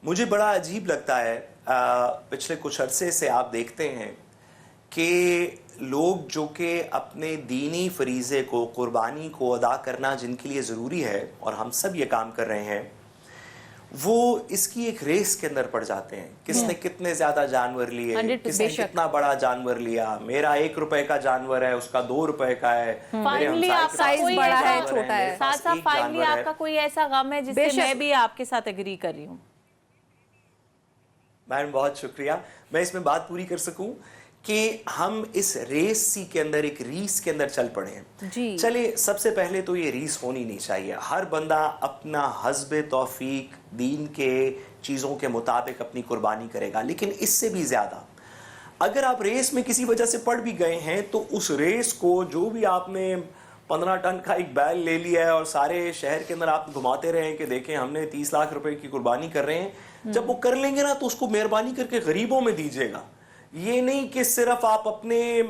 مجھے بڑا عجیب لگتا ہے پچھلے کچھ عرصے سے آپ دیکھتے ہیں کہ لوگ جو کہ اپنے دینی فریضے کو قربانی کو ادا کرنا جن کے لیے ضروری ہے اور ہم سب یہ کام کر رہے ہیں وہ اس کی ایک ریس کے اندر پڑ جاتے ہیں. کس نے کتنے زیادہ جانور لیے, کس نے کتنا بڑا جانور لیا, میرا 1 روپے کا جانور ہے اس کا 2 روپے کا ہے, فائنلی آپ کا سائز بڑا ہے چھوٹا ہے, ساتھ ساتھ فائنلی آپ کا کوئی ایسا غم ہے جس سے میں بھی آپ کے ساتھ ایگری کر رہی ہوں. میم بہت شکریہ. میں اس میں بات پوری کر سکوں کہ ہم اس ریس کے اندر ایک ریس کے اندر چل پڑے ہیں. چلے سب سے پہلے تو یہ ریس ہونی نہیں چاہیے. ہر بندہ اپنا حسب توفیق دین کے چیزوں کے مطابق اپنی قربانی کرے گا, لیکن اس سے بھی زیادہ اگر آپ ریس میں کسی وجہ سے پڑ بھی گئے ہیں تو اس ریس کو جو بھی آپ نے 15 ٹن کا ایک بیل لے لیا ہے اور سارے شہر کے اندر آپ گھماتے رہے ہیں کہ دیکھیں ہم نے 30 لاکھ روپے کی قربانی کر رہے ہیں, جب وہ کر لیں گے نا تو اس کو مہربانی کر کے غریبوں میں دیجیے گا. یہ نہیں کہ صرف آپ اپنے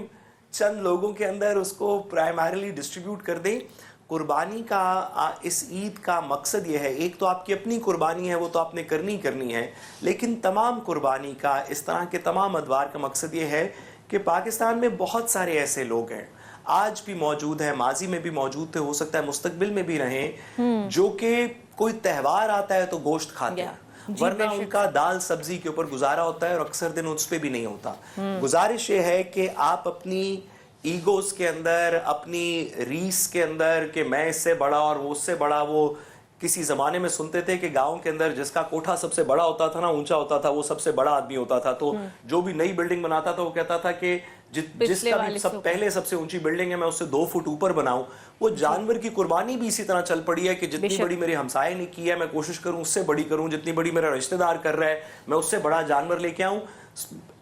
چند لوگوں کے اندر اس کو پرائمریلی ڈسٹریبیوٹ کر دیں. قربانی کا اس عید کا مقصد یہ ہے, ایک تو آپ کی اپنی قربانی ہے وہ تو آپ نے کرنی ہے, لیکن تمام قربانی کا اس طرح کے تمام ادوار کا مقصد یہ ہے کہ پاکستان میں بہت سارے ایسے لوگ ہیں, آج بھی موجود ہیں, ماضی میں بھی موجود تھے, ہو سکتا ہے مستقبل میں بھی رہیں, جو کہ کوئی تہوار آتا ہے تو گوشت کھاتے ہیں, ورنہ ان کا دال سبزی کے اوپر گزارا ہوتا ہے اور اکثر دن اس پہ بھی نہیں ہوتا. گزارش یہ ہے کہ آپ اپنی ایگوز کے اندر, اپنی ریس کے اندر کہ میں اس سے بڑا اور وہ اس سے بڑا, وہ کسی زمانے میں سنتے تھے کہ گاؤں کے اندر جس کا کوٹھا سب سے بڑا ہوتا تھا نا, اونچا ہوتا تھا, وہ سب سے بڑا آدمی ہوتا تھا. تو جو بھی نئی بلڈنگ بناتا تھا وہ کہتا تھا کہ جس کا بھی پہلے سب سے اونچی بلڈنگ ہے میں اس سے 2 فٹ اوپر بناؤں. وہ جانور کی قربانی بھی اسی طرح چل پڑی ہے کہ جتنی بڑی میرے ہمسائے نے کی ہے میں کوشش کروں اس سے بڑی کروں, جتنی بڑی میرا رشتہ دار کر رہا ہے میں اس سے بڑا جانور لے کے آؤں.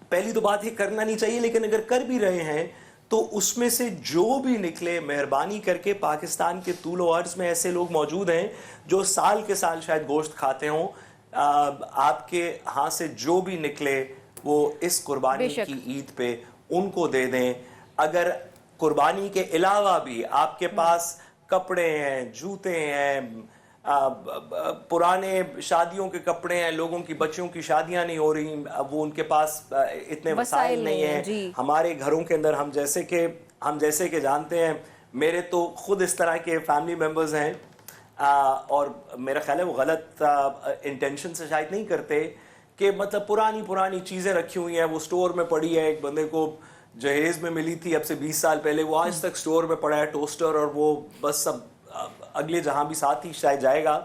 پہلی تو بات یہ کرنا نہیں چاہیے, لیکن اگر کر بھی رہے ہیں تو اس میں سے جو بھی نکلے مہربانی کر کے, پاکستان کے طول و عرض میں ایسے لوگ موجود ہیں جو سال کے سال شاید گوشت کھاتے ہوں, آپ کے ہاں سے جو بھی نکلے وہ اس قربانی کی عید پہ ان کو دے دیں. اگر قربانی کے علاوہ بھی آپ کے پاس کپڑے ہیں, جوتے ہیں, پرانے شادیوں کے کپڑے ہیں, لوگوں کی بچیوں کی شادیاں نہیں ہو رہی, وہ ان کے پاس اتنے وسائل نہیں ہیں. ہمارے گھروں کے اندر ہم جیسے کہ جانتے ہیں, میرے تو خود اس طرح کے فیملی ممبرز ہیں, اور میرا خیال ہے وہ غلط انٹینشن سے شاید نہیں کرتے, کہ مطلب پرانی چیزیں رکھی ہوئی ہیں, وہ سٹور میں پڑی ہے, ایک بندے کو جہیز میں ملی تھی اب سے 20 سال پہلے, وہ آج تک سٹور میں پڑا ہے ٹوسٹر, اور وہ بس سب اگلے جہاں بھی ساتھ ہی شاید جائے گا.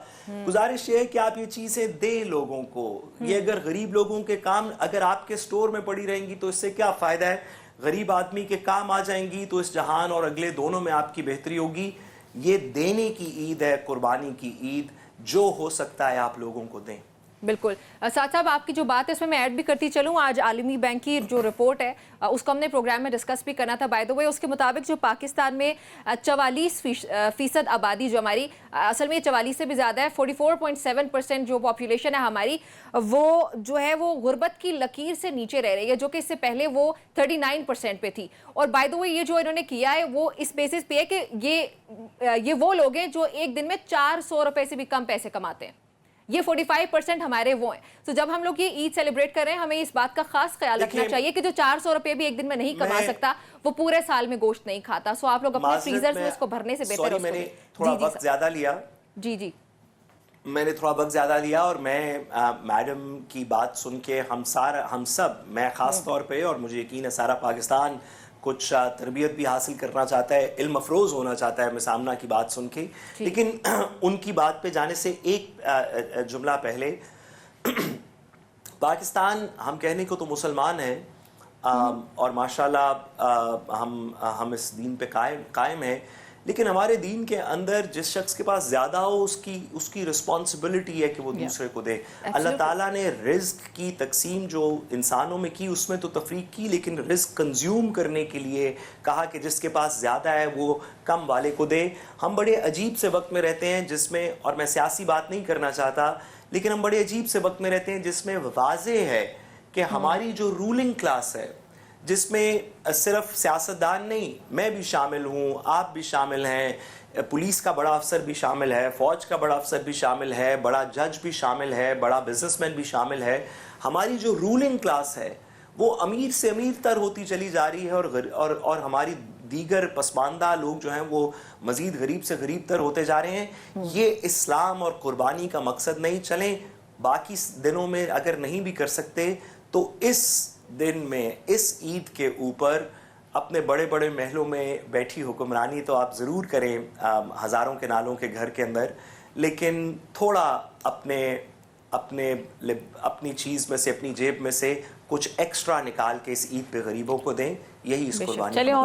گزارش یہ ہے کہ آپ یہ چیزیں دیں لوگوں کو. یہ اگر غریب لوگوں کے کام اگر آپ کے سٹور میں پڑی رہیں گی تو اس سے کیا فائدہ ہے, غریب آدمی کے کام آ جائیں گی تو اس جہان اور اگلے دونوں میں آپ کی بہتری ہوگی. یہ دینے کی عید ہے, قربانی کی عید, جو ہو سکتا ہے آپ لوگوں کو دیں. بالکل. ساتھ صاحب آپ کی جو بات ہے اس میں میں ایڈ بھی کرتی چلوں, آج عالمی بینک کی جو رپورٹ ہے اس کو ہم نے پروگرام میں ڈسکس بھی کرنا تھا. بائی دا وے اس کے مطابق جو پاکستان میں 44% آبادی جو ہماری, اصل میں 44 سے بھی زیادہ ہے, 44.7% جو پاپولیشن ہے ہماری, وہ جو ہے وہ غربت کی لکیر سے نیچے رہ رہی ہے, جو کہ اس سے پہلے وہ 39% پہ تھی. اور بائی دا وے یہ جو انہوں نے کیا ہے وہ اس بیسس پہ ہے کہ یہ وہ لوگ ہیں جو ایک دن میں 400 روپے سے بھی کم پیسے کماتے ہیں. یہ 45% ہمارے وہ ہیں. تو جب ہم لوگ یہ عید سیلیبریٹ کر رہے ہیں ہمیں اس بات کا خاص خیال رکھنا چاہیے کہ جو 400 روپے بھی ایک دن میں نہیں کما سکتا وہ پورے سال میں گوشت نہیں کھاتا. سو آپ لوگ اپنے فریزرز میں اس کو بھرنے سے بہتر ہے. میں نے تھوڑا وقت زیادہ لیا, میں نے تھوڑا وقت زیادہ لیا, اور میں میڈم کی بات سن کے ہم سب, میں خاص طور پہ, اور مجھے یقین ہے سارا پاکستان کچھ تربیت بھی حاصل کرنا چاہتا ہے, علم افروز ہونا چاہتا ہے مسامنہ کی بات سن کے. لیکن ان کی بات پہ جانے سے ایک جملہ پہلے, پاکستان ہم کہنے کو تو مسلمان ہیں, اور ماشاءاللہ ہم اس دین پہ قائم ہیں, لیکن ہمارے دین کے اندر جس شخص کے پاس زیادہ ہو اس کی رسپانسبلٹی ہے کہ وہ دوسرے کو دے. اللہ تعالیٰ نے رزق کی تقسیم جو انسانوں میں کی اس میں تو تفریق کی, لیکن رزق کنزیوم کرنے کے لیے کہا کہ جس کے پاس زیادہ ہے وہ کم والے کو دے. ہم بڑے عجیب سے وقت میں رہتے ہیں جس میں, اور میں سیاسی بات نہیں کرنا چاہتا, لیکن ہم بڑے عجیب سے وقت میں رہتے ہیں جس میں واضح ہے کہ ہماری جو رولنگ کلاس ہے, جس میں صرف سیاستدان نہیں، میں بھی شامل ہوں، آپ بھی شامل ہیں، پولیس کا بڑا افسر بھی شامل ہے، فوج کا بڑا افسر بھی شامل ہے، بڑا جج بھی شامل ہے، بڑا بزنس مین بھی شامل ہے. ہماری جو رولنگ کلاس ہے وہ امیر سے امیر تر ہوتی چلی جا رہی ہے، اور ہماری دیگر پسماندہ لوگ جو ہیں وہ مزید غریب سے غریب تر ہوتے جا رہے ہیں. یہ اسلام اور قربانی کا مقصد نہیں. چلیں باقی دنوں میں اگر نہیں بھی کر سکتے تو اس دن میں، اس عید کے اوپر اپنے بڑے بڑے محلوں میں بیٹھی حکمرانی تو آپ ضرور کریں ہزاروں کے نالوں کے گھر کے اندر، لیکن تھوڑا اپنی چیز میں سے، اپنی جیب میں سے کچھ ایکسٹرا نکال کے اس عید پہ غریبوں کو دیں. یہی اس قربانی کا